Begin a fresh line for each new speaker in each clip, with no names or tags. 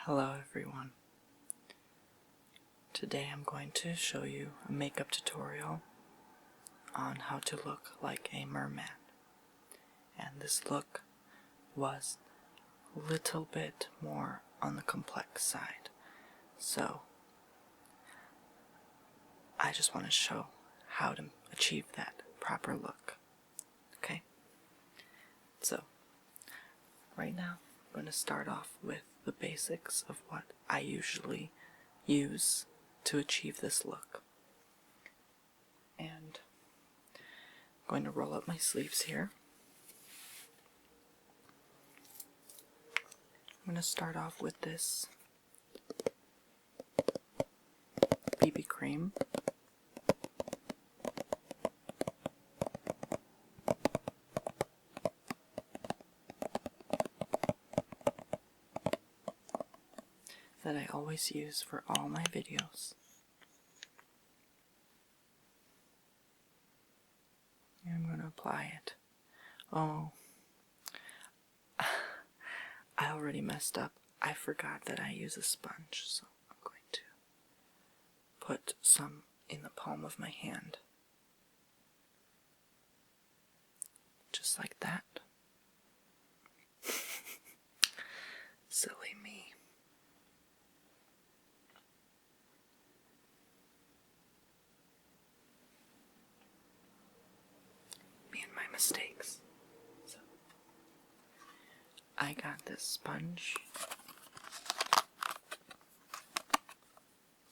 Hello everyone. Today I'm going to show you a makeup tutorial on how to look like a merman. And this look was a little bit more on the complex side. So I just want to show how to achieve that proper look. Okay? So right now I'm going to start off with the basics of what I usually use to achieve this look. And I'm going to roll up my sleeves here. I'm going to start off with this BB cream. That I always use for all my videos. And I'm going to apply it. Oh, I already messed up. I forgot that I use a sponge, so I'm going to put some in the palm of my hand. Just like that. Silly me. Me and my mistakes. So, I got this sponge.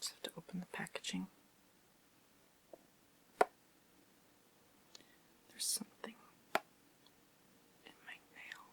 Just have to open the packaging. There's something in my nail.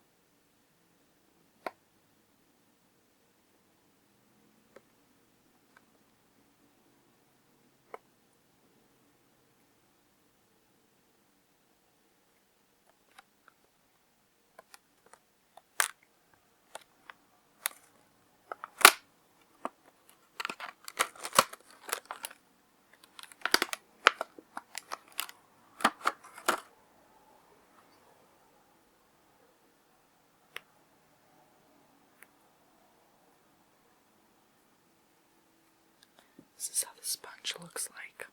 This is how the sponge looks like.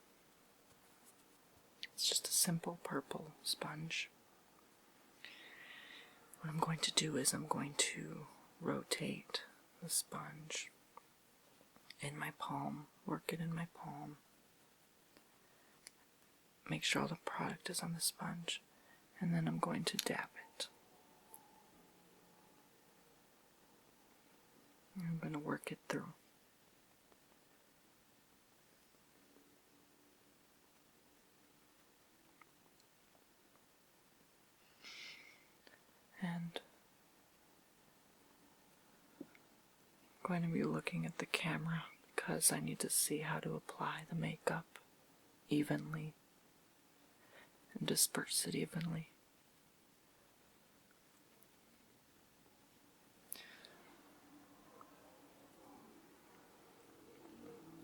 It's just a simple purple sponge. What I'm going to do is I'm going to rotate the sponge in my palm, work it in my palm, make sure all the product is on the sponge, and then I'm going to dab it. And I'm going to work it through. And I'm going to be looking at the camera because I need to see how to apply the makeup evenly and disperse it evenly.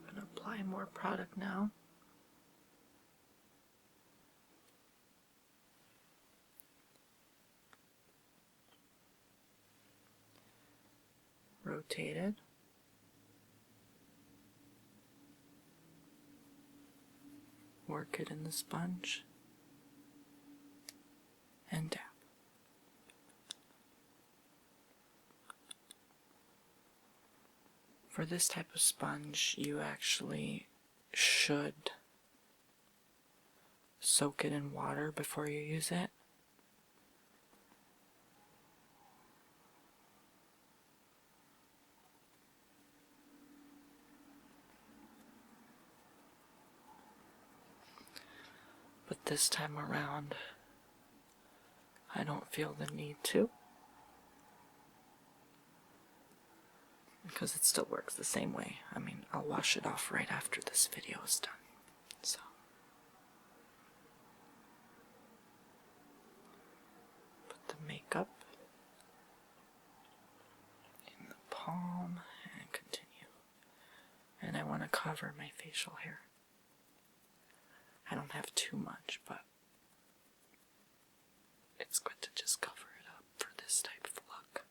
I'm going to apply more product now. Rotate it. Work it in the sponge. And dab. For this type of sponge, you actually should soak it in water before you use it. But this time around, I don't feel the need to. Because it still works the same way. I mean, I'll wash it off right after this video is done. So, put the makeup in the palm and continue. And I want to cover my facial hair. I don't have too much, but it's good to just cover it up for this type of look.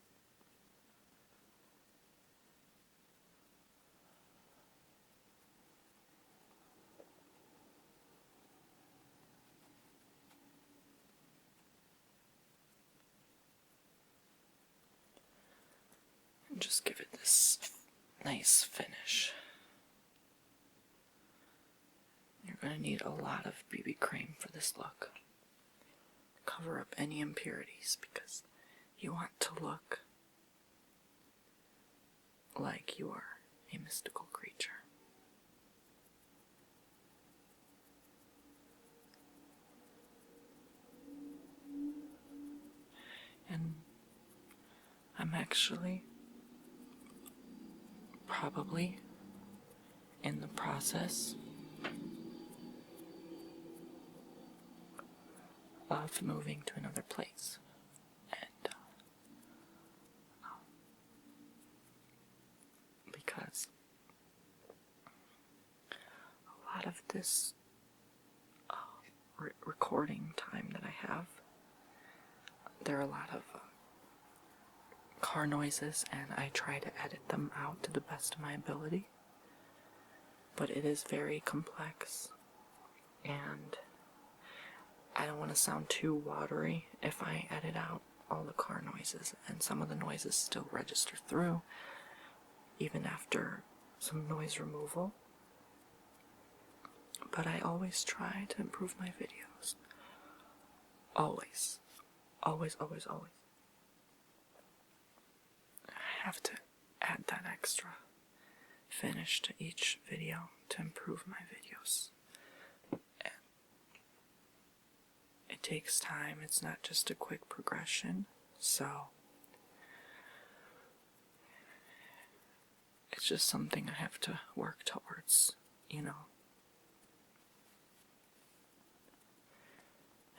just give it this nice finish. You're going to need a lot of BB cream for this look. Cover up any impurities because you want to look like you are a mystical creature. And I'm actually probably in the process of moving to another place. And because a lot of this recording time that I have, there are a lot of car noises, and I try to edit them out to the best of my ability. But it is very complex, and I don't want to sound too watery if I edit out all the car noises, and some of the noises still register through, even after some noise removal. But I always try to improve my videos. Always. Always, always, always. I have to add that extra finish to each video to improve my videos. And it takes time. It's not just a quick progression. So it's just something I have to work towards, you know.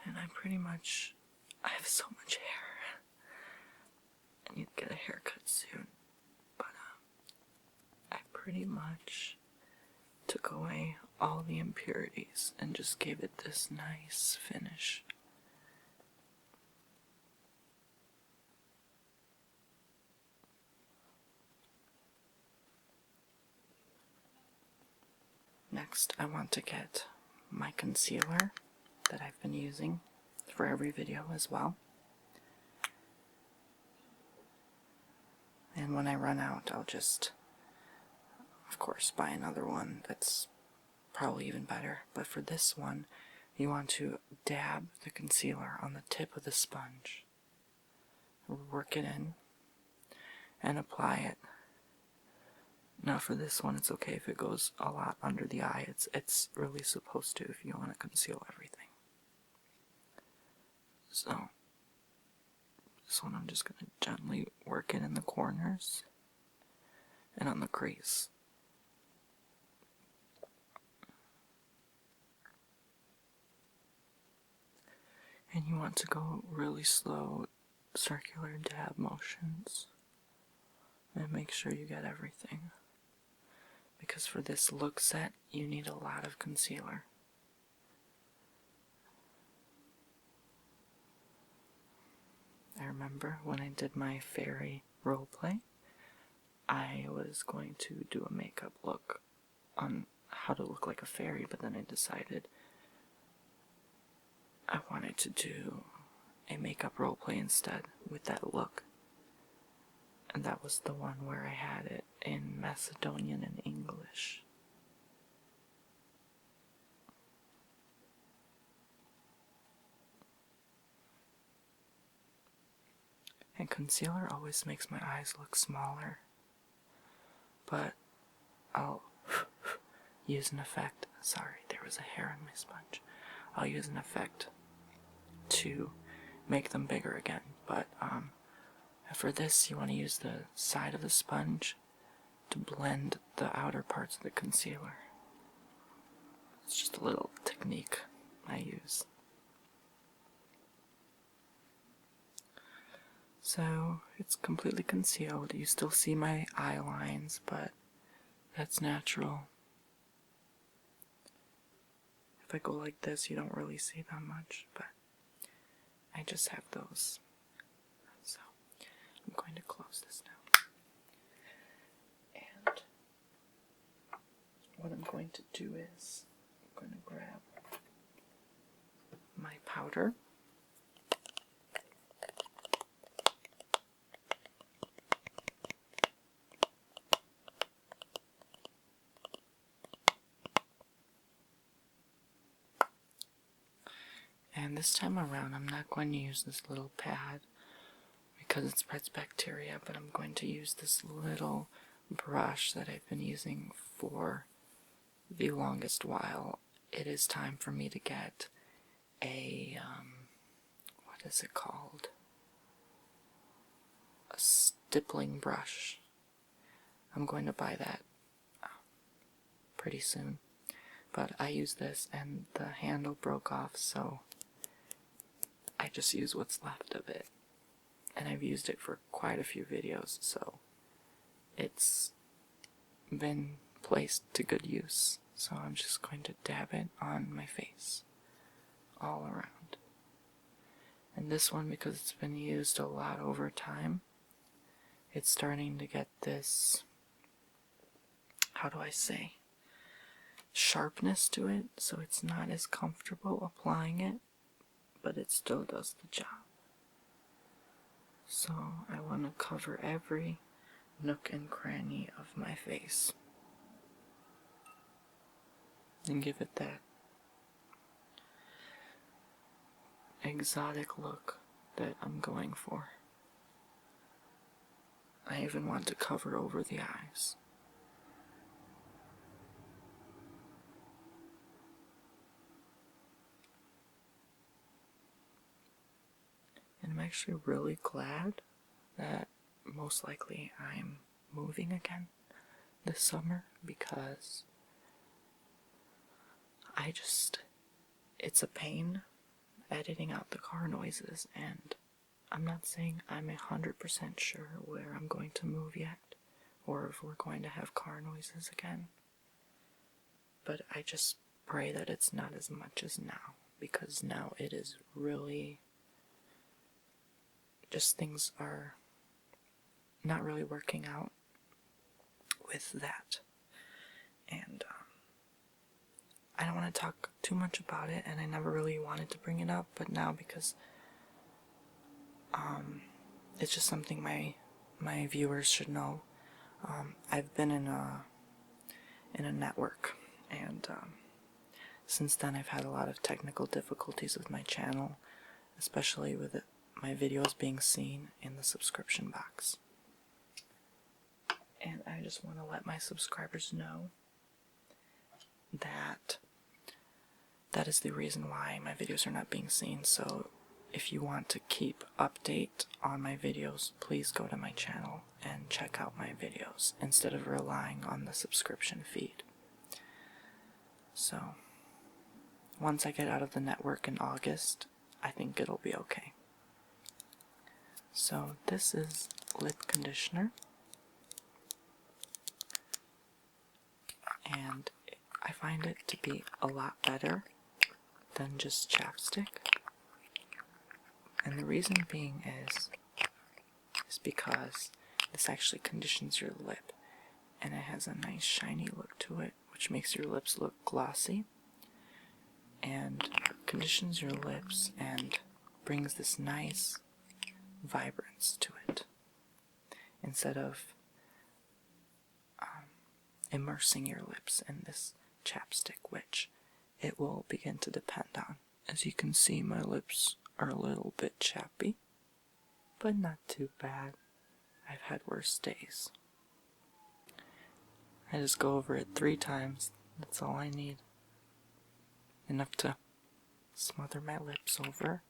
And I have so much hair. I need to get a haircut soon. But I pretty much took away all the impurities and just gave it this nice finish. Next, I want to get my concealer that I've been using for every video as well. And when I run out, I'll just, of course, buy another one that's probably even better. But for this one, you want to dab the concealer on the tip of the sponge, work it in, and apply it. Now for this one, it's okay if it goes a lot under the eye. It's really supposed to if you want to conceal everything. So, this one I'm just going to gently work it in the corners and on the crease. And you want to go really slow, circular dab motions. And make sure you get everything. Because for this look set, you need a lot of concealer. I remember when I did my fairy roleplay, I was going to do a makeup look on how to look like a fairy, but then I decided I wanted to do a makeup roleplay instead with that look. And that was the one where I had it in Macedonian and English. And concealer always makes my eyes look smaller. But I'll use an effect. Sorry, there was a hair on my sponge. I'll use an effect to make them bigger again. But for this, you want to use the side of the sponge to blend the outer parts of the concealer. It's just a little technique I use. So, it's completely concealed. You still see my eye lines, but that's natural. If I go like this, you don't really see that much, but I just have those. So, I'm going to close this now. And what I'm going to do is, I'm going to grab my powder. And this time around, I'm not going to use this little pad because it spreads bacteria, but I'm going to use this little brush that I've been using for the longest while. It is time for me to get a, what is it called? A stippling brush. I'm going to buy that pretty soon. But I use this and the handle broke off, so I just use what's left of it. And I've used it for quite a few videos, so it's been placed to good use. So I'm just going to dab it on my face, all around. And this one, because it's been used a lot over time, it's starting to get this, how do I say, sharpness to it, so it's not as comfortable applying it, but it still does the job. So I want to cover every nook and cranny of my face and give it that exotic look that I'm going for. I even want to cover over the eyes. And I'm actually really glad that most likely I'm moving again this summer, because it's a pain editing out the car noises, and I'm not saying I'm 100% sure where I'm going to move yet, or if we're going to have car noises again. But I just pray that it's not as much as now, because now it is really, just things are not really working out with that. And I don't want to talk too much about it, and I never really wanted to bring it up, but now because it's just something my viewers should know. I've been in a network, and since then I've had a lot of technical difficulties with my channel, especially with my videos being seen in the subscription box. And I just want to let my subscribers know that that is the reason why my videos are not being seen. So if you want to keep update on my videos, please go to my channel and check out my videos instead of relying on the subscription feed. So once I get out of the network in August, I think it'll be okay. So this is lip conditioner, and I find it to be a lot better than just chapstick. And the reason being is because this actually conditions your lip, and it has a nice shiny look to it, which makes your lips look glossy, and conditions your lips and brings this nice vibrance to it, instead of immersing your lips in this chapstick, which it will begin to depend on. As you can see, my lips are a little bit chappy, but not too bad. I've had worse days. I just go over it 3 times. That's all I need. Enough to smother my lips over.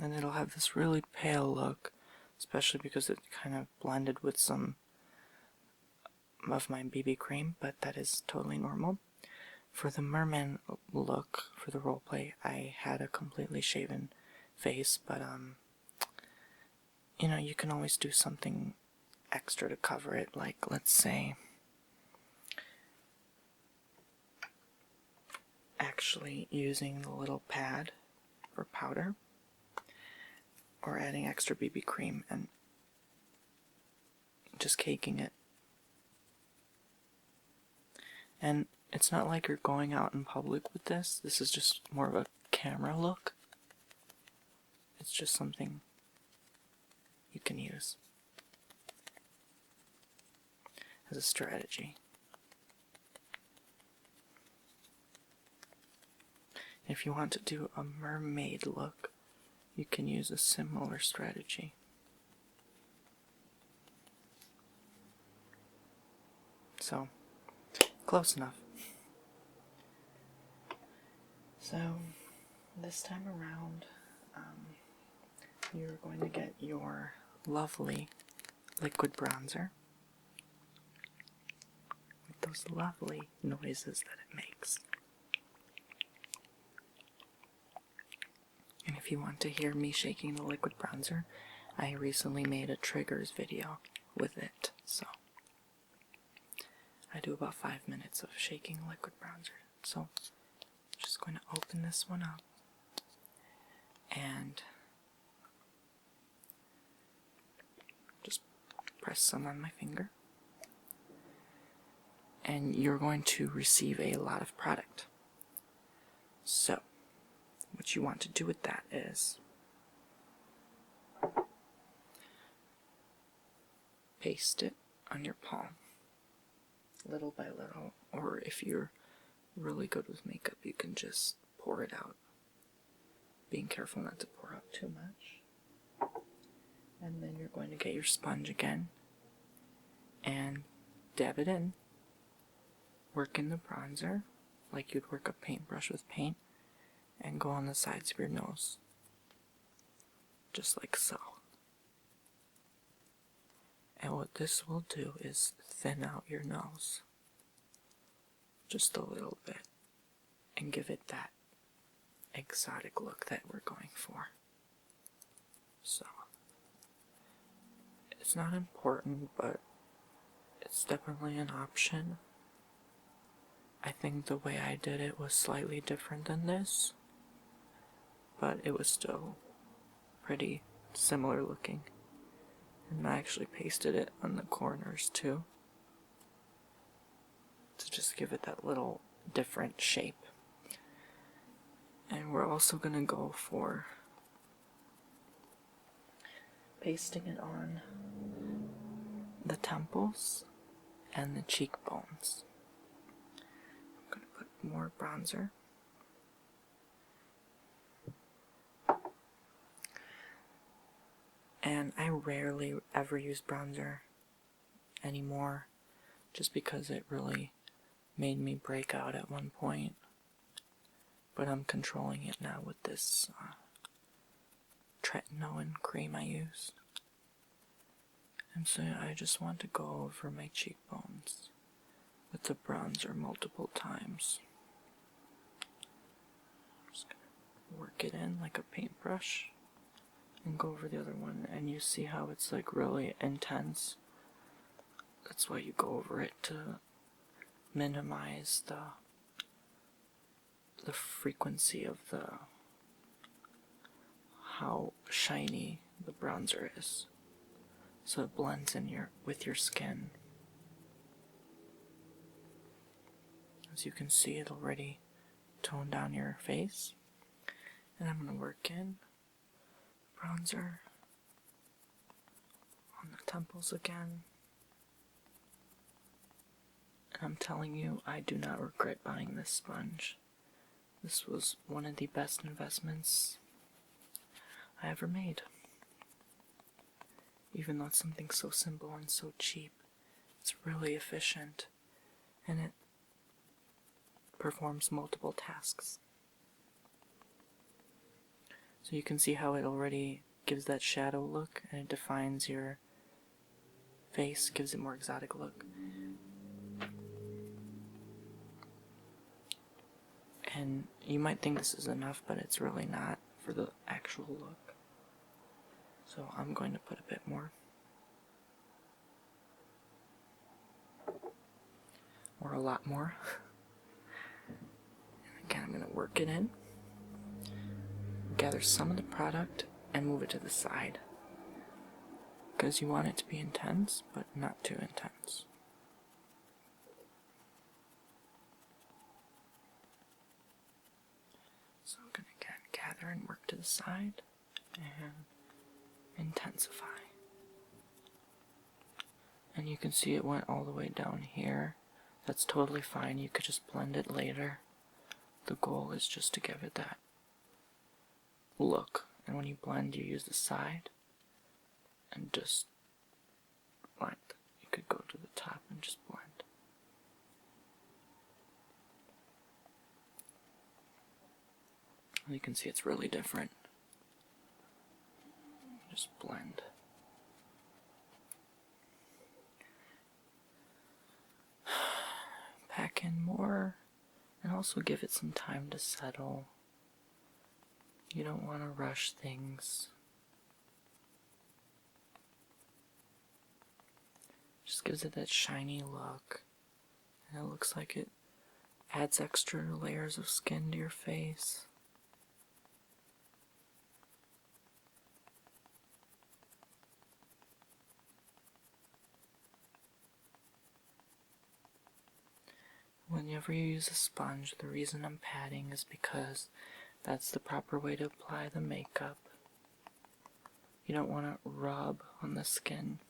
And it'll have this really pale look, especially because it kind of blended with some of my BB cream, but that is totally normal. For the Merman look, for the roleplay, I had a completely shaven face, but you know, you can always do something extra to cover it, like, let's say, actually using the little pad for powder, or adding extra BB cream and just caking it. And it's not like you're going out in public with this. This is just more of a camera look. It's just something you can use. as a strategy. If you want to do a mermaid look, you can use a similar strategy. So, close enough. So, this time around, you're going to get your lovely liquid bronzer with those lovely noises that it makes. And if you want to hear me shaking the liquid bronzer, I recently made a triggers video with it, so I do about 5 minutes of shaking liquid bronzer. So, I'm just going to open this one up and just press some on my finger. And you're going to receive a lot of product. So, what you want to do with that is paste it on your palm, little by little, or if you're really good with makeup, you can just pour it out, being careful not to pour out too much. And then you're going to get your sponge again and dab it in, work in the bronzer like you'd work a paintbrush with paint, and go on the sides of your nose, just like so. And what this will do is thin out your nose just a little bit and give it that exotic look that we're going for. So, it's not important, but it's definitely an option. I think the way I did it was slightly different than this, but it was still pretty similar looking. And I actually pasted it on the corners too, to just give it that little different shape. And we're also going to go for pasting it on the temples and the cheekbones. I'm going to put more bronzer. And I rarely ever use bronzer anymore, just because it really made me break out at one point. But I'm controlling it now with this tretinoin cream I use. And so I just want to go over my cheekbones with the bronzer multiple times. Just gonna work it in like a paintbrush and go over the other one, and you see how it's like really intense. That's why you go over it, to minimize the frequency of how shiny the bronzer is, so it blends in with your skin. As you can see, it already toned down your face, and I'm going to work in bronzer on the temples again. And I'm telling you, I do not regret buying this sponge. This was one of the best investments I ever made. Even though it's something so simple and so cheap, it's really efficient, and it performs multiple tasks. So you can see how it already gives that shadow look, and it defines your face, gives it more exotic look. And you might think this is enough, but it's really not for the actual look. So I'm going to put a bit more. Or a lot more. And again, I'm going to work it in. Gather some of the product and move it to the side. Because you want it to be intense, but not too intense. So I'm going to again gather and work to the side and intensify. And you can see it went all the way down here. That's totally fine. You could just blend it later. The goal is just to give it that look. And when you blend, you use the side and just blend. You could go to the top and just blend. You can see it's really different. Just blend. Pack in more and also give it some time to settle. You don't want to rush things. Just gives it that shiny look, and it looks like it adds extra layers of skin to your face. Whenever you use a sponge, the reason I'm patting is because that's the proper way to apply the makeup. You don't want to rub on the skin.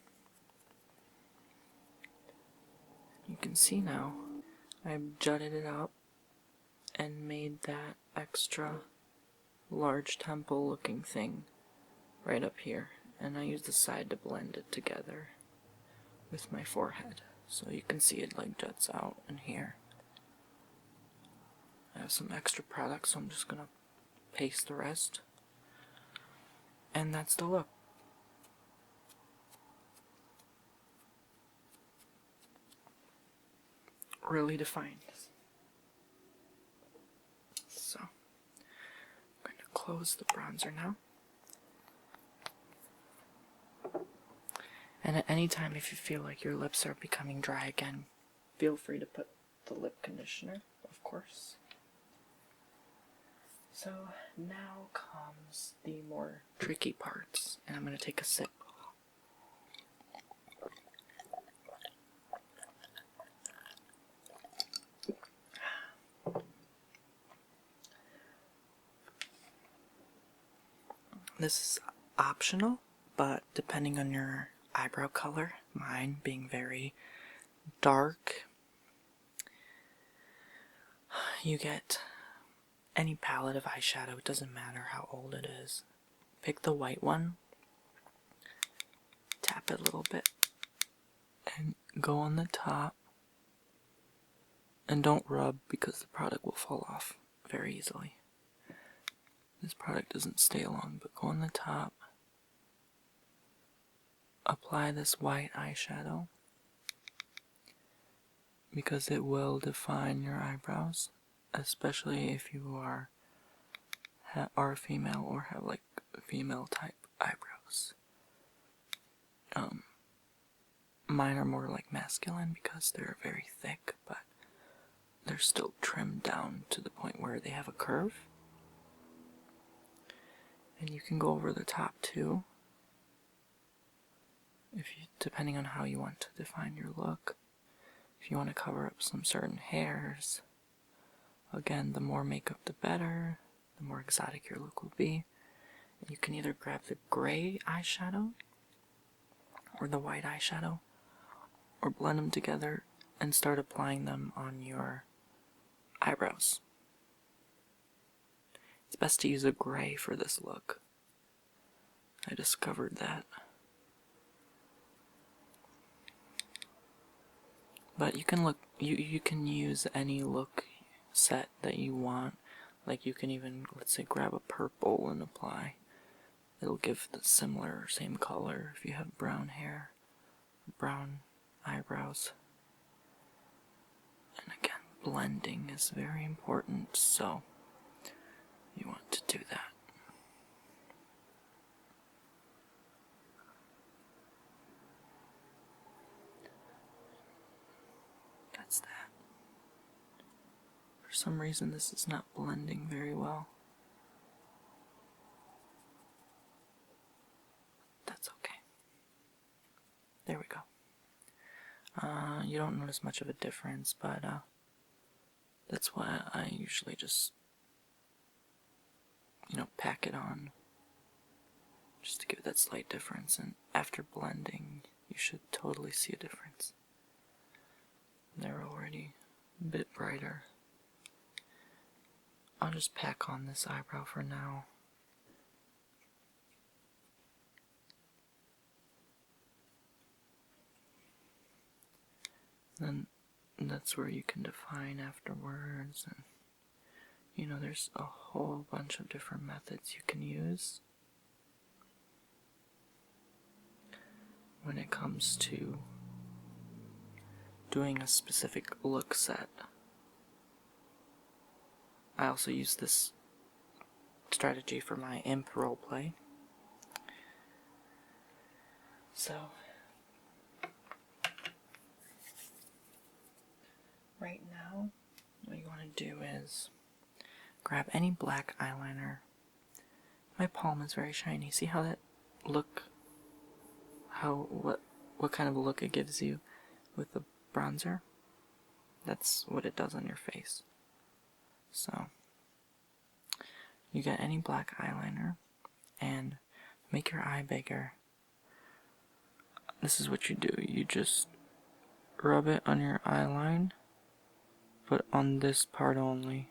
You can see now, I've jutted it up and made that extra large temple looking thing right up here. And I use the side to blend it together with my forehead. So you can see it like juts out in here. I have some extra product, so I'm just gonna paste the rest. And that's the look. Really defined. So, I'm going to close the bronzer now. And at any time, if you feel like your lips are becoming dry again, feel free to put the lip conditioner, of course. So now comes the more tricky parts, and I'm going to take a sip. This is optional, but depending on your eyebrow color, mine being very dark, you get any palette of eyeshadow. It doesn't matter how old it is. Pick the white one, tap it a little bit, and go on the top. And don't rub because the product will fall off very easily. This product doesn't stay long, but go on the top. Apply this white eyeshadow because it will define your eyebrows, especially if you are female or have like female type eyebrows. Mine are more like masculine because they're very thick, but they're still trimmed down to the point where they have a curve. And you can go over the top too, depending on how you want to define your look. If you want to cover up some certain hairs, again, the more makeup the better, the more exotic your look will be. You can either grab the gray eyeshadow or the white eyeshadow, or blend them together and start applying them on your eyebrows. It's best to use a gray for this look. I discovered that. But you can you can use any look set that you want. Like you can even, let's say, grab a purple and apply. It'll give the similar, same color if you have brown hair, brown eyebrows. And again, blending is very important, so you want to do that. That's that. For some reason, this is not blending very well. That's okay. There we go. You don't notice much of a difference, but that's why I usually just, pack it on, just to give that slight difference. And after blending, you should totally see a difference. They're already a bit brighter. I'll just pack on this eyebrow for now. Then that's where you can define afterwards, and you know, there's a whole bunch of different methods you can use when it comes to doing a specific look set. I also use this strategy for my imp roleplay. So, right now, what you want to do is grab any black eyeliner. My palm is very shiny. See how that look, what kind of a look it gives you with the bronzer? That's what it does on your face. So, you get any black eyeliner and make your eye bigger. This is what you do. You just rub it on your eyeline, but on this part only.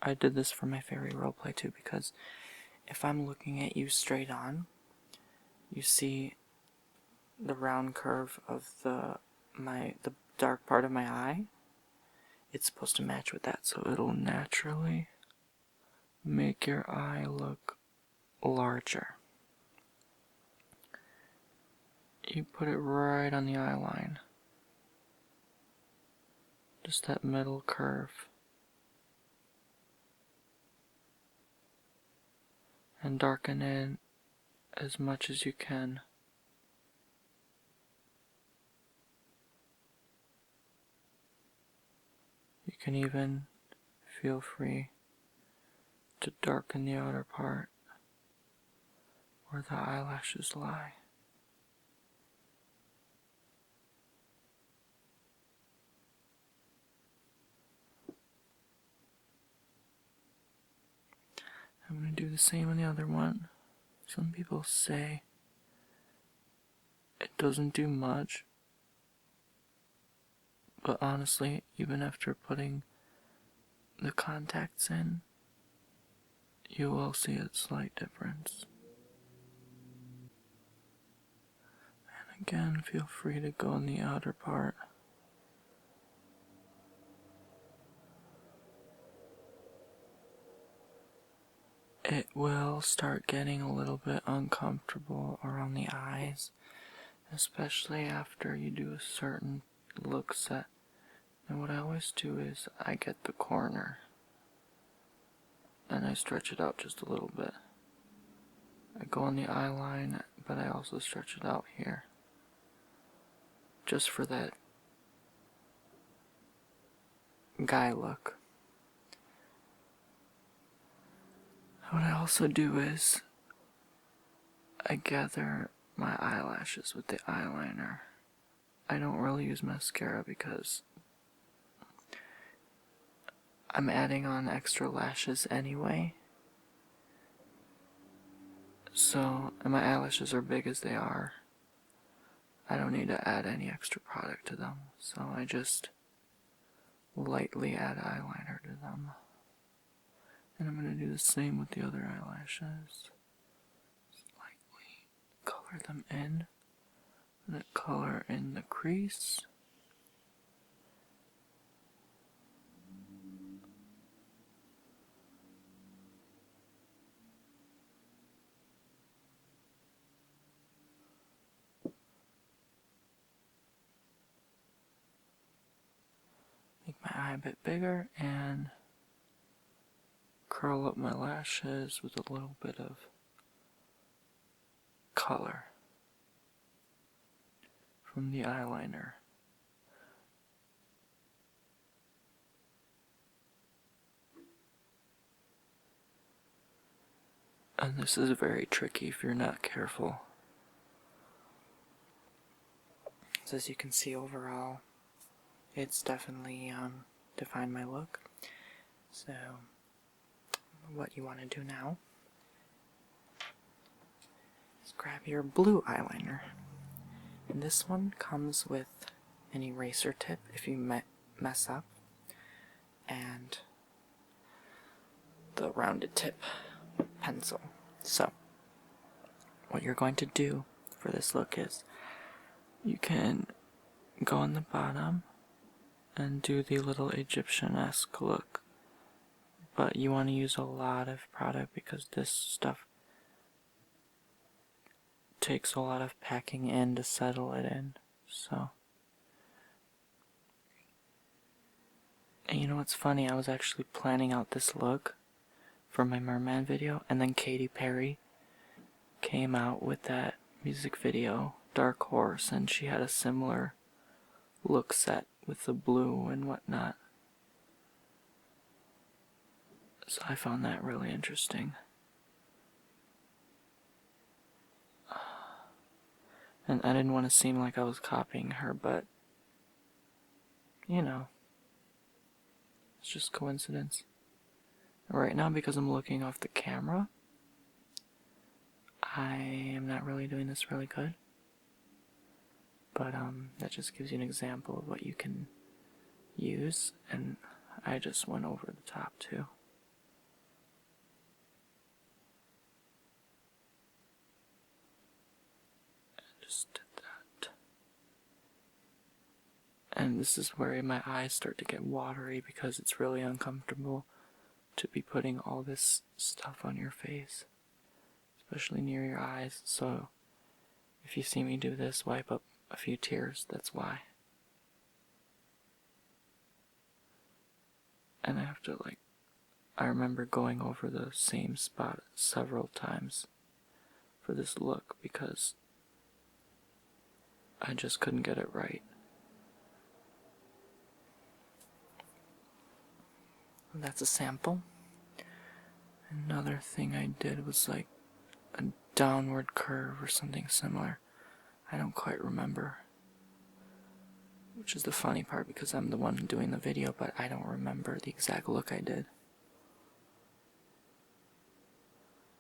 I did this for my fairy roleplay too, because if I'm looking at you straight on, you see the round curve of the dark part of my eye. It's supposed to match with that, so it'll naturally make your eye look larger. You put it right on the eye line. Just that middle curve. And darken in as much as you can. You can even feel free to darken the outer part where the eyelashes lie. I'm going to do the same on the other one. Some people say it doesn't do much, but honestly, even after putting the contacts in, you will see a slight difference. And again, feel free to go in the outer part. It will start getting a little bit uncomfortable around the eyes, especially after you do a certain look set. And what I always do is I get the corner and I stretch it out just a little bit. I go on the eye line, but I also stretch it out here, just for that guy look. What I also do is I gather my eyelashes with the eyeliner. I don't really use mascara because I'm adding on extra lashes anyway. So, and my eyelashes are big as they are. I don't need to add any extra product to them. So I just lightly add eyeliner to them. And I'm going to do the same with the other eyelashes. Lightly color them in. And color in the crease. Make my eye a bit bigger and curl up my lashes with a little bit of color from the eyeliner. And this is very tricky if you're not careful. So as you can see overall, it's definitely defined my look. So what you want to do now is grab your blue eyeliner. And this one comes with an eraser tip if you mess up, and the rounded tip pencil. So, what you're going to do for this look is you can go on the bottom and do the little Egyptian-esque look, but you want to use a lot of product because this stuff takes a lot of packing in to settle it in. So, and you know what's funny, I was actually planning out this look for my Merman video, and then Katy Perry came out with that music video, Dark Horse, and she had a similar look set with the blue and whatnot. So I found that really interesting. And I didn't want to seem like I was copying her, but, you know, it's just coincidence. Right now, because I'm looking off the camera, I am not really doing this really good. But that just gives you an example of what you can use, and I just went over the top too. Just did that. And this is where my eyes start to get watery because it's really uncomfortable to be putting all this stuff on your face, especially near your eyes. So if you see me do this, wipe up a few tears, that's why. And I have to, like, I remember going over the same spot several times for this look because I just couldn't get it right. And that's a sample. Another thing I did was like a downward curve or something similar. I don't quite remember. Which is the funny part because I'm the one doing the video, but I don't remember the exact look I did.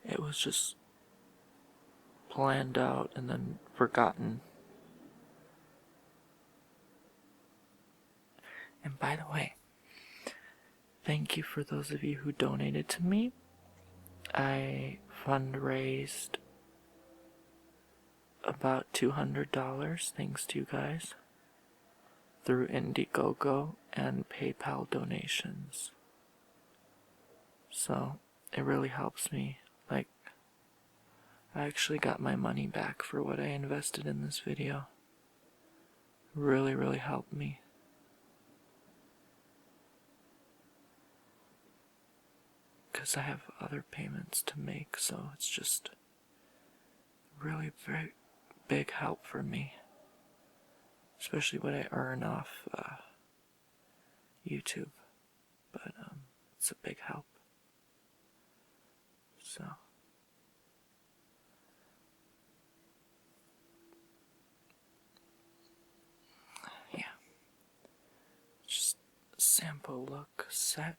It was just planned out and then forgotten. And by the way, thank you for those of you who donated to me. I fundraised about $200, thanks to you guys, through Indiegogo and PayPal donations. So it really helps me. Like, I actually got my money back for what I invested in this video. Really, really helped me. Because I have other payments to make, so it's just really very big help for me. Especially what I earn off YouTube. But it's a big help. So yeah. Just a sample look set.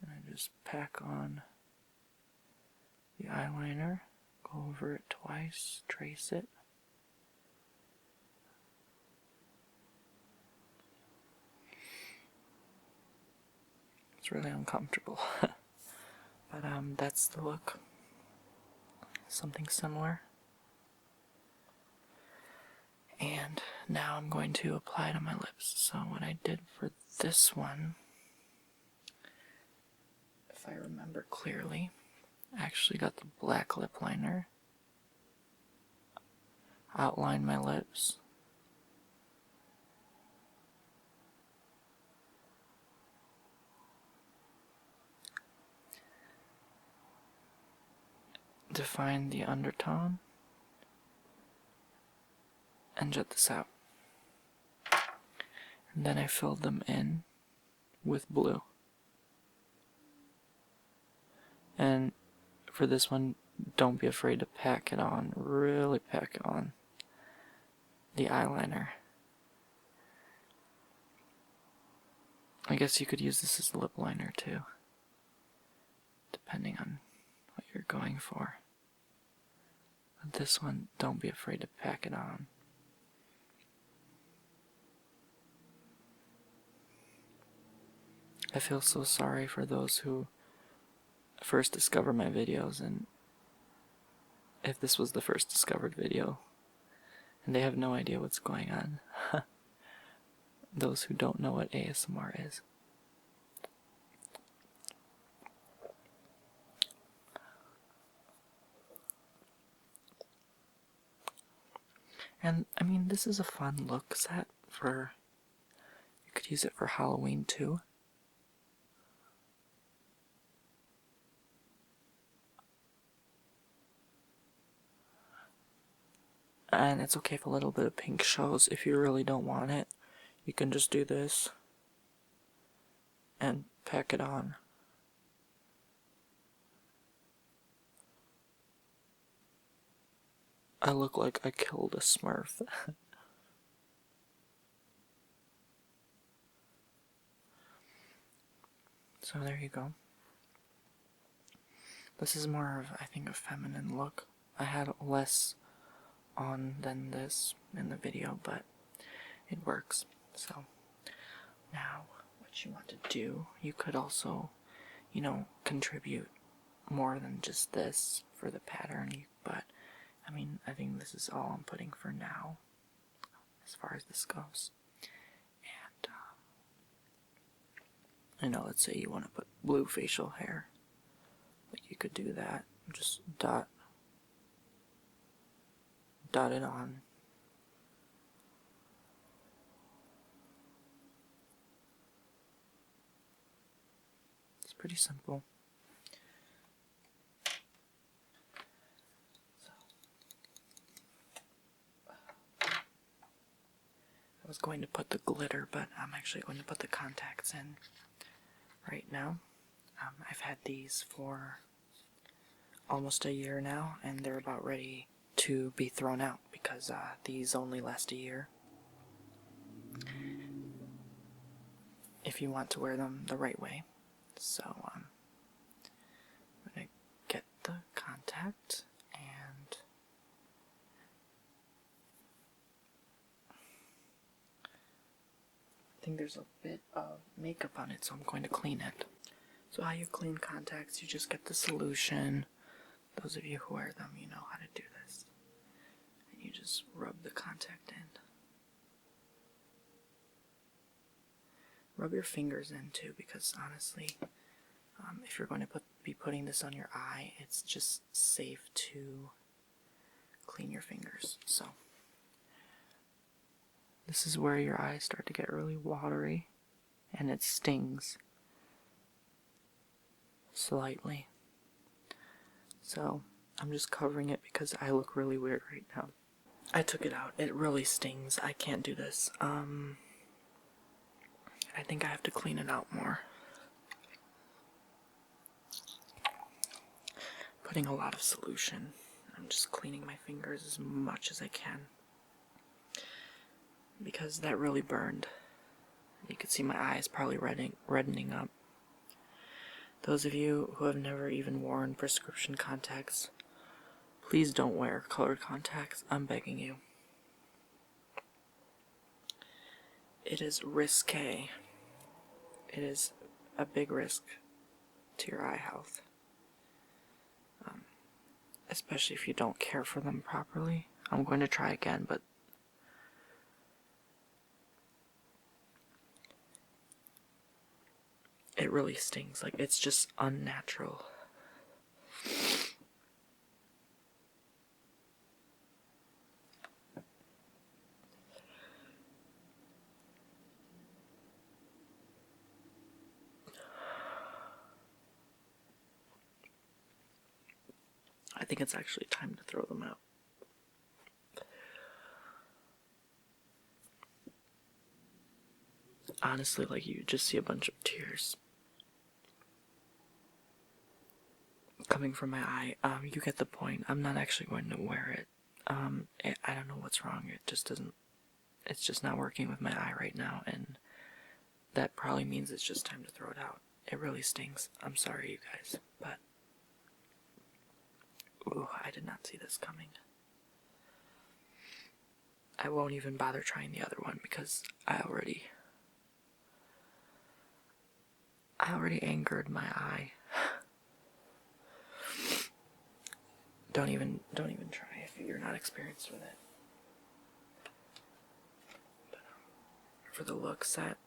And I just pack on the eyeliner, go over it twice, trace it. It's really uncomfortable. But that's the look. Something similar. And now I'm going to apply it on my lips. So what I did for this one, if I remember clearly, I actually got the black lip liner, outlined my lips, define the undertone, and jet this out. And then I filled them in with blue. And for this one, don't be afraid to pack it on, really pack it on the eyeliner. I guess you could use this as a lip liner too, depending on what you're going for. This one, don't be afraid to pack it on. I feel so sorry for those who first discover my videos, and if this was the first discovered video and they have no idea what's going on. Those who don't know what ASMR is. And I mean, this is a fun look set for, you could use it for Halloween too. And it's okay if a little bit of pink shows. If you really don't want it, you can just do this and pack it on. I look like I killed a Smurf. So there you go. This is more of, I think, a feminine look. I had less on than this in the video, but it works. So now what you want to do, you could also, you know, contribute more than just this for the pattern, but I mean, I think this is all I'm putting for now as far as this goes. And I know, let's say you want to put blue facial hair, but you could do that. Just dot it on. It's pretty simple. I was going to put the glitter, but I'm actually going to put the contacts in right now. I've had these for almost a year now, and they're about ready to be thrown out because these only last a year. If you want to wear them the right way. So I'm going to get the contact, and I think there's a bit of makeup on it, so I'm going to clean it. So how you clean contacts, you just get the solution. Those of you who wear them, you know how to do this. And you just rub the contact in. Rub your fingers in too, because honestly, if you're going to be putting this on your eye, it's just safe to clean your fingers. So this is where your eyes start to get really watery, and it stings slightly. So I'm just covering it because I look really weird right now. I took it out. It really stings. I can't do this. I think I have to clean it out more. Putting a lot of solution. I'm just cleaning my fingers as much as I can, because that really burned. You can see my eyes probably reddening up. Those of you who have never even worn prescription contacts, please don't wear colored contacts. I'm begging you. It is risque. It is a big risk to your eye health. Especially if you don't care for them properly. I'm going to try again, but it really stings. Like, it's just unnatural. I think it's actually time to throw them out. Honestly, like, you just see a bunch of tears coming from my eye. You get the point. I'm not actually going to wear it. I don't know what's wrong. It just doesn't, it's just not working with my eye right now, and that probably means it's just time to throw it out. It really stings. I'm sorry, you guys, but ooh, I did not see this coming. I won't even bother trying the other one because I already angered my eye. Don't even try if you're not experienced with it. But, for the look set,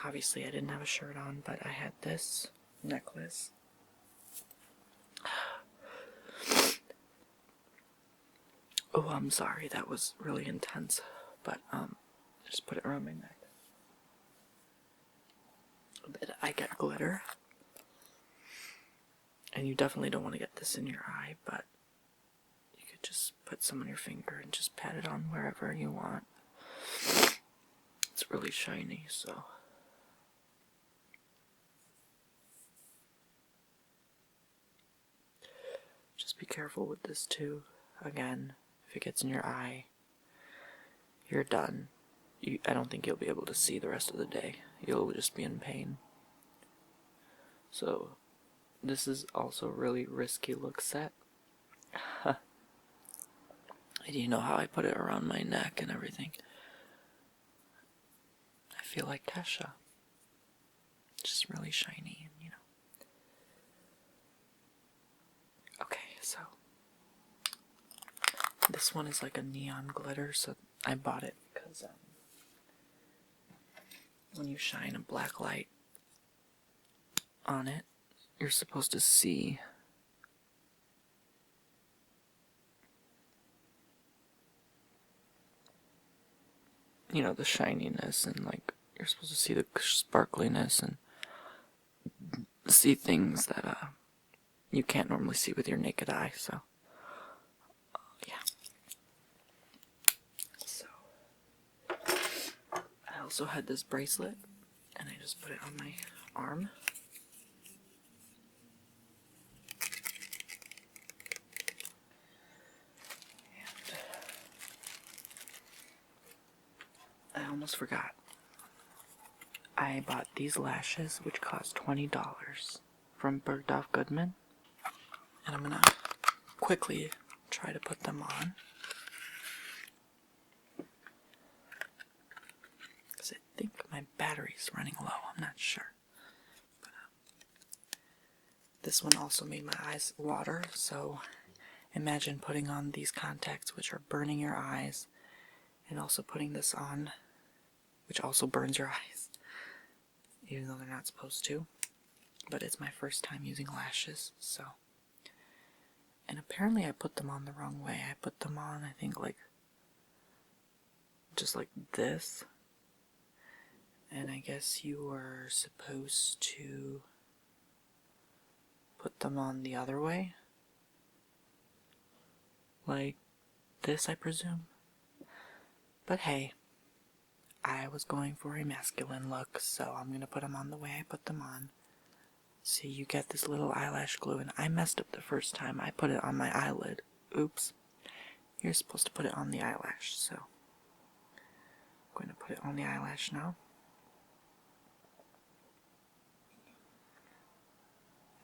obviously I didn't have a shirt on, but I had this necklace. Oh, I'm sorry, that was really intense, but just put it around my neck. I get glitter, and you definitely don't want to get this in your eye, but you could just put some on your finger and just pat it on wherever you want. It's really shiny, so just be careful with this too. Again, if it gets in your eye, you're done. I don't think you'll be able to see the rest of the day. You'll just be in pain. So, this is also a really risky look set. Do you know how I put it around my neck and everything? I feel like Kesha. Just really shiny, and you know. Okay, so this one is like a neon glitter, so I bought it because when you shine a black light on it, you're supposed to see the shininess, and like you're supposed to see the sparkliness and see things that you can't normally see with your naked eye. So yeah. So I also had this bracelet, and I just put it on my arm. I almost forgot. I bought these lashes, which cost $20 from Bergdorf Goodman, and I'm gonna quickly try to put them on. Because I think my battery's running low, I'm not sure. But, this one also made my eyes water, so imagine putting on these contacts which are burning your eyes, and also putting this on, which also burns your eyes, even though they're not supposed to. But it's my first time using lashes, so. And apparently I put them on the wrong way. I put them on, I think, like, just like this. And I guess you were supposed to put them on the other way. Like this, I presume. But hey, I was going for a masculine look, so I'm gonna put them on the way I put them on. See, you get this little eyelash glue, and I messed up the first time. I put it on my eyelid. Oops. You're supposed to put it on the eyelash, so I'm going to put it on the eyelash now.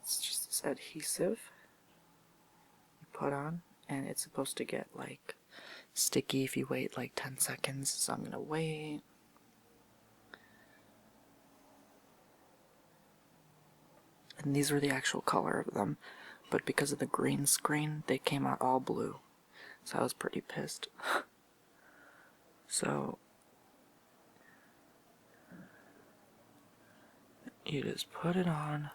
It's just this adhesive you put on, and it's supposed to get like sticky if you wait like 10 seconds, so I'm gonna wait. And these were the actual color of them, but because of the green screen, they came out all blue, so I was pretty pissed. So you just put it on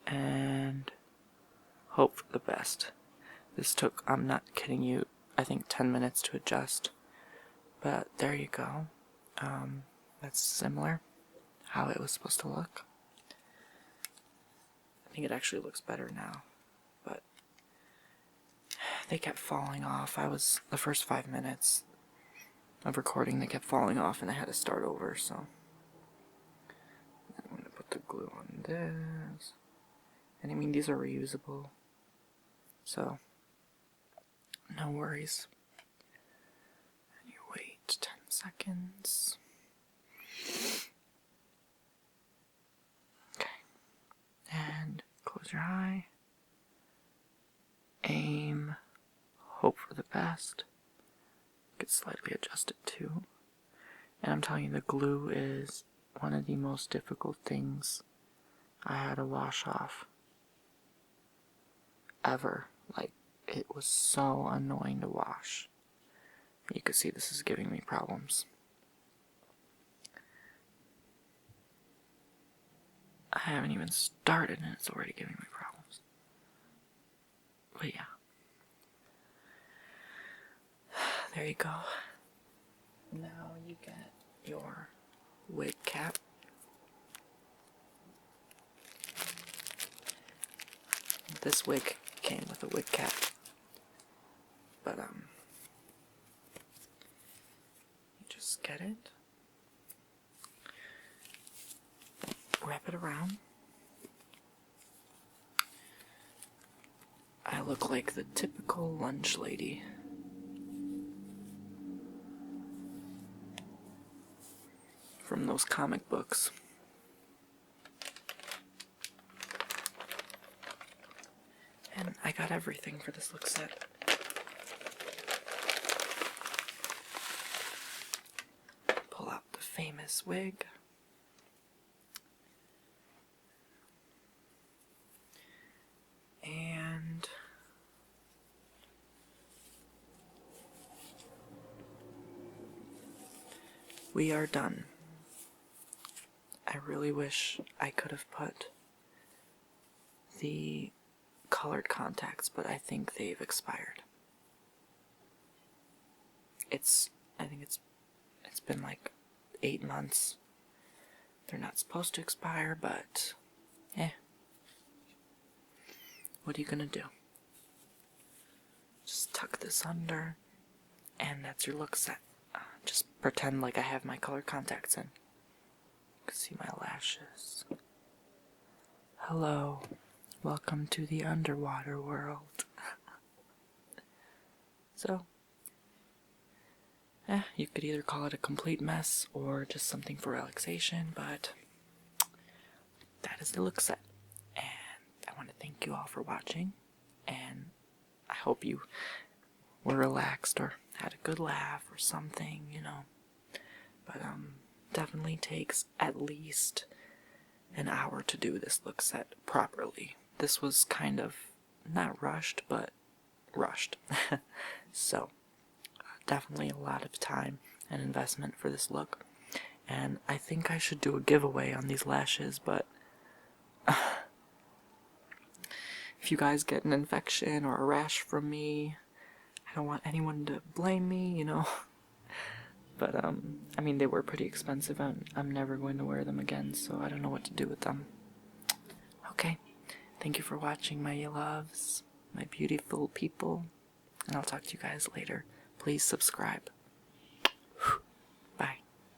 and hope for the best. This took, I'm not kidding you, I think 10 minutes to adjust, but there you go. That's similar how it was supposed to look. I think it actually looks better now, but they kept falling off. The first 5 minutes of recording, they kept falling off, and I had to start over, so I'm gonna put the glue on this. And I mean, these are reusable, so no worries. And you wait 10 seconds. Okay. And close your eye. Aim. Hope for the best. get slightly adjusted too. And I'm telling you, the glue is one of the most difficult things I had to wash off ever. Like, it was so annoying to wash. You can see this is giving me problems. I haven't even started and it's already giving me problems. But yeah. There you go. Now you get your wig cap. This wig came with a wig cap. But you just get it. Wrap it around. I look like the typical lunch lady. From those comic books. And I got everything for this look set. Pull out the famous wig. And we are done. I really wish I could have put the colored contacts, but I think they've expired. I think it's been like 8 months. They're not supposed to expire, but what are you gonna do? Just tuck this under, and that's your look set. Just pretend like I have my colored contacts in. You can see my lashes. Hello, welcome to the underwater world. So, you could either call it a complete mess or just something for relaxation, but that is the look set. And I want to thank you all for watching, and I hope you were relaxed or had a good laugh or something, you know. But definitely takes at least an hour to do this look set properly. This was kind of not rushed, but rushed. So definitely a lot of time and investment for this look. And I think I should do a giveaway on these lashes, but if you guys get an infection or a rash from me, I don't want anyone to blame me, you know. But I mean, they were pretty expensive, and I'm never going to wear them again, so I don't know what to do with them. Okay, thank you for watching, my loves, my beautiful people, and I'll talk to you guys later. Please subscribe.